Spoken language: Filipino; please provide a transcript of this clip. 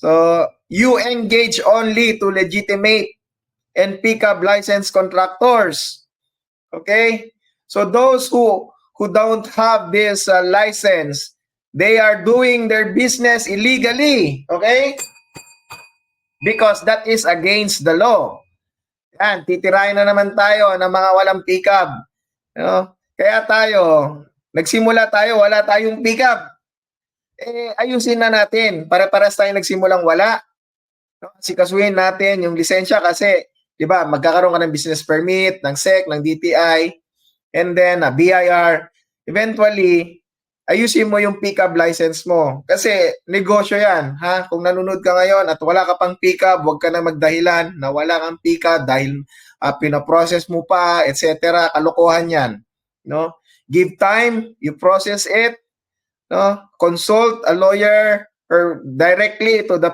So, you engage only to legitimate and pickup license contractors. Okay? So those who don't have this license, they are doing their business illegally. Okay? Because that is against the law. Yan, titirahin na naman tayo ng mga walang pickup. Kaya tayo, nagsimula tayo, wala tayong pickup. Ayusin na natin. Para-paras tayo nagsimulang wala. Sikasuhin natin yung lisensya kasi, di ba, magkakaroon ka ng business permit, ng SEC, ng DTI, and then BIR. Eventually, ayusin mo yung pickup license mo. Kasi negosyo yan. Kung nanonood ka ngayon at wala ka pang pickup, huwag ka na magdahilan na wala kang pickup dahil pinaprocess mo pa, etc. Kalokohan yan. No? Give time, you process it, no? Consult a lawyer or directly to the